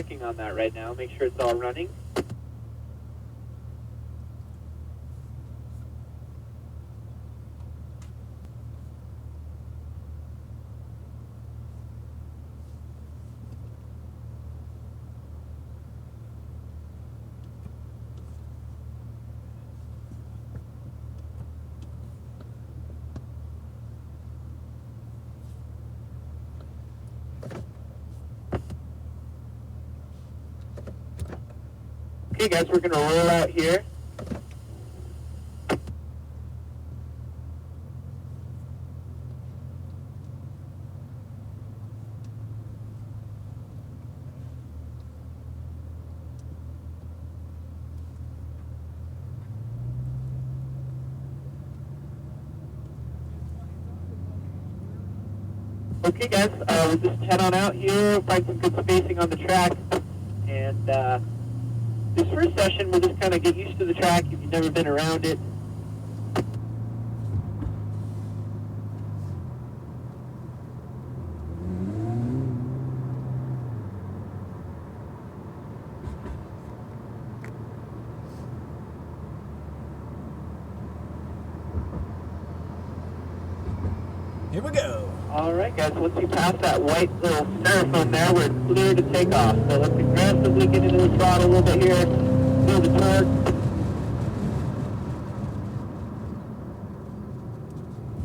checking on that right now. Make sure it's all running. Okay guys, we're going to roll out here. Okay guys, we'll just head on out here, find some good spacing on the track, and this first session we'll just kind of get used to the track if you've never been around it. Here we go. Alright guys, once you pass that white little styrofoam there, we're clear to take off. So let's aggressively get into the throttle a little bit here, feel the torque.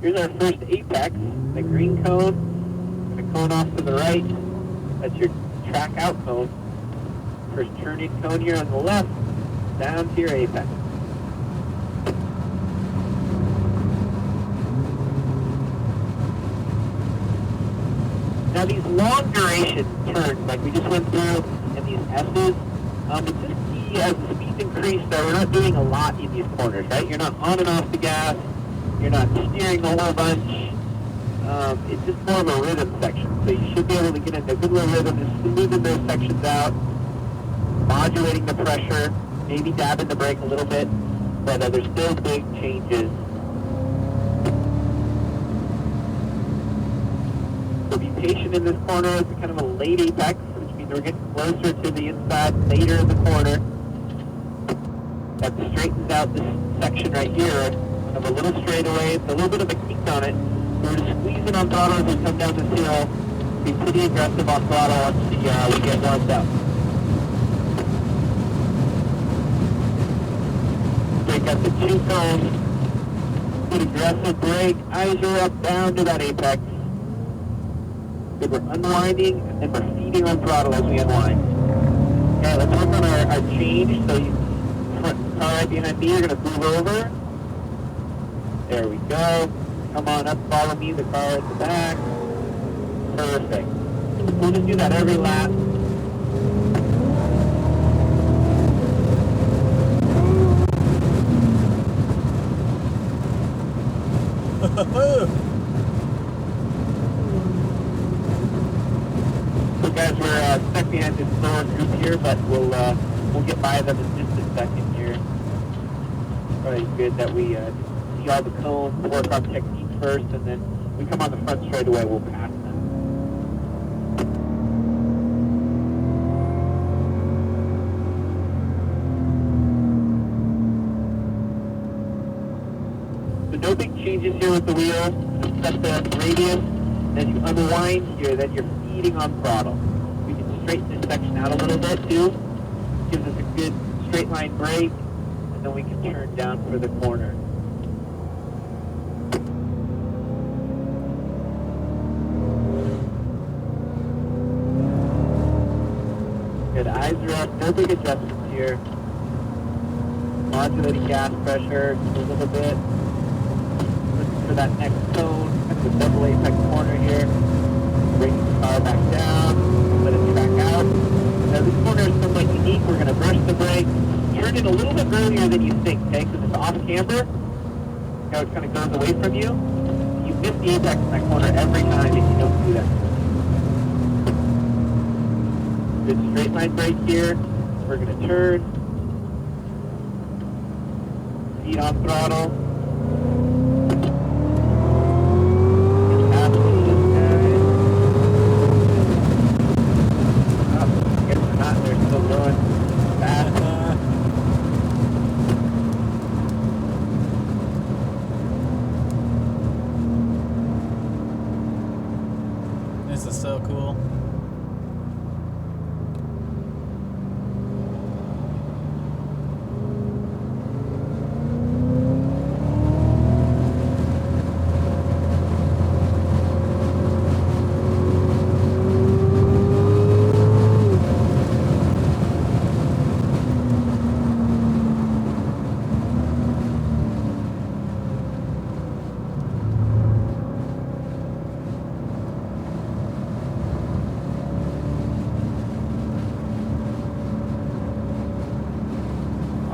Here's our first apex, the green cone, the cone off to the right. That's your track out cone. First turn-in cone here on the left, down to your apex. Now these long duration turns, like we just went through, and these S's, it's just key as the speeds increase that we're not doing a lot in these corners, right? You're not on and off the gas, you're not steering a whole bunch. It's just more of a rhythm section, so you should be able to get into a good little rhythm, just smoothing those sections out, modulating the pressure, maybe dabbing the brake a little bit, but there's still big changes. So be patient in this corner. It's kind of a late apex, which means we're getting closer to the inside later in the corner. That straightens out this section right here of a little straightaway. It's a little bit of a kink on it. So we're just squeezing on throttle as we come down this hill. Be pretty aggressive on throttle once we get warmed up. Break up the 2 cones. Good aggressive brake. Eyes are up, down to that apex. Good, we're unwinding, and then we're feeding on throttle as we unwind. Okay, let's work on our change. So front car right behind me, you're going to move over. There we go. Come on up, follow me, the car at the back. Perfect. We'll just do that every lap. So guys, we're stuck behind this slower group here, but we'll get by them in just a second here. Probably good that we see all the cones, work on technique first, and then we come on the front straight away, we'll pass them. So no big changes here with the wheel. Just set the radius. As you unwind here, then you're feeding on throttle. We can straighten this section out a little bit too. Gives us a good straight line brake, and then we can turn down for the corner. Good, eyes are up, no big adjustments here. Modulating gas pressure just a little bit. Looking for that next cone. That's the double apex corner here. Bring the car back down, let it track out. Now this corner is somewhat unique. We're going to brush the brake, turn it a little bit earlier than you think, okay? Because it's off camber. Now it kind of goes away from you. You miss the apex in that corner every time if you don't do that. Good straight line brake here. We're going to turn. Feet on throttle. going fast. This is so cool.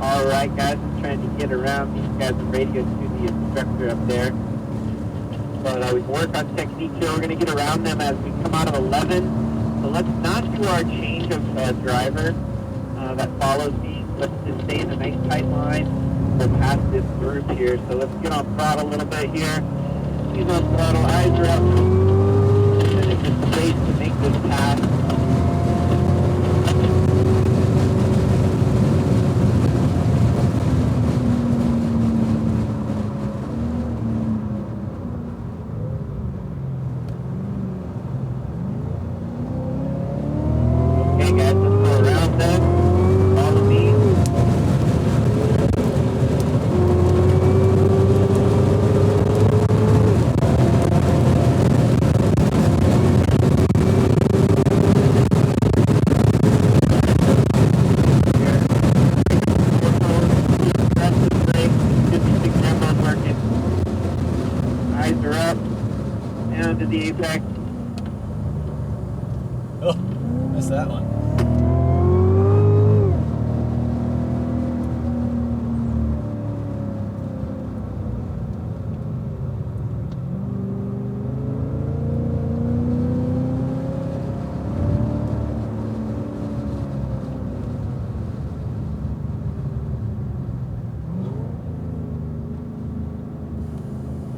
Alright guys, I'm trying to get around these guys and radio to the instructor up there. But we can work on technique here. We're going to get around them as we come out of 11. So let's not do our change of driver that follows these. Let's just stay in a nice tight line. We'll pass this group here. So let's get on throttle a little bit here. He's on throttle, eyes are up. And it's just space to make this pass. To the apex. Oh, missed that one.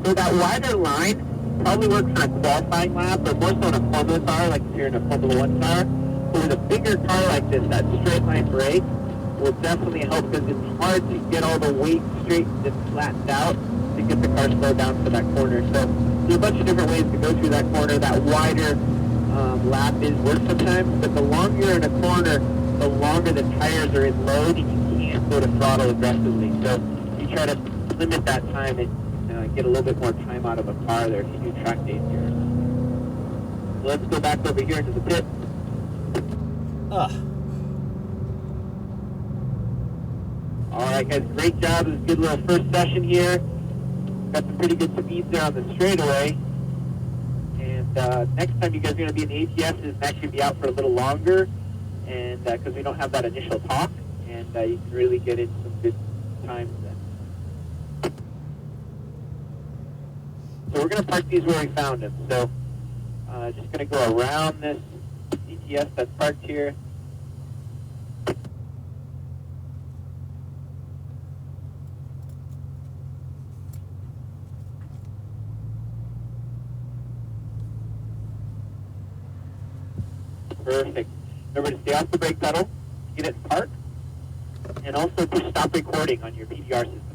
So that wider line probably works for a qualifying lap, but more so in a Formula car, like if you're in a Formula 1 car. But with a bigger car like this, that straight line brake will definitely help because it's hard to get all the weight straight and flattened out to get the car slowed down for that corner. So there's a bunch of different ways to go through that corner. That wider lap is worse sometimes, but the longer you're in a corner, the longer the tires are in load and you can't go to throttle aggressively. So you try to limit that time and get a little bit more time out of a car there if you do track days here. So let's go back over here into the pit. Alright guys, great job. It was a good little first session here. Got some pretty good speeds there on the straightaway. And next time you guys are going to be in the ATS and actually be out for a little longer, and because we don't have that initial talk, and you can really get in some good times then. So we're going to park these where we found them. So just going to go around this CTS that's parked here. Perfect. Remember to stay off the brake pedal, get it in park, and also push stop recording on your PDR system.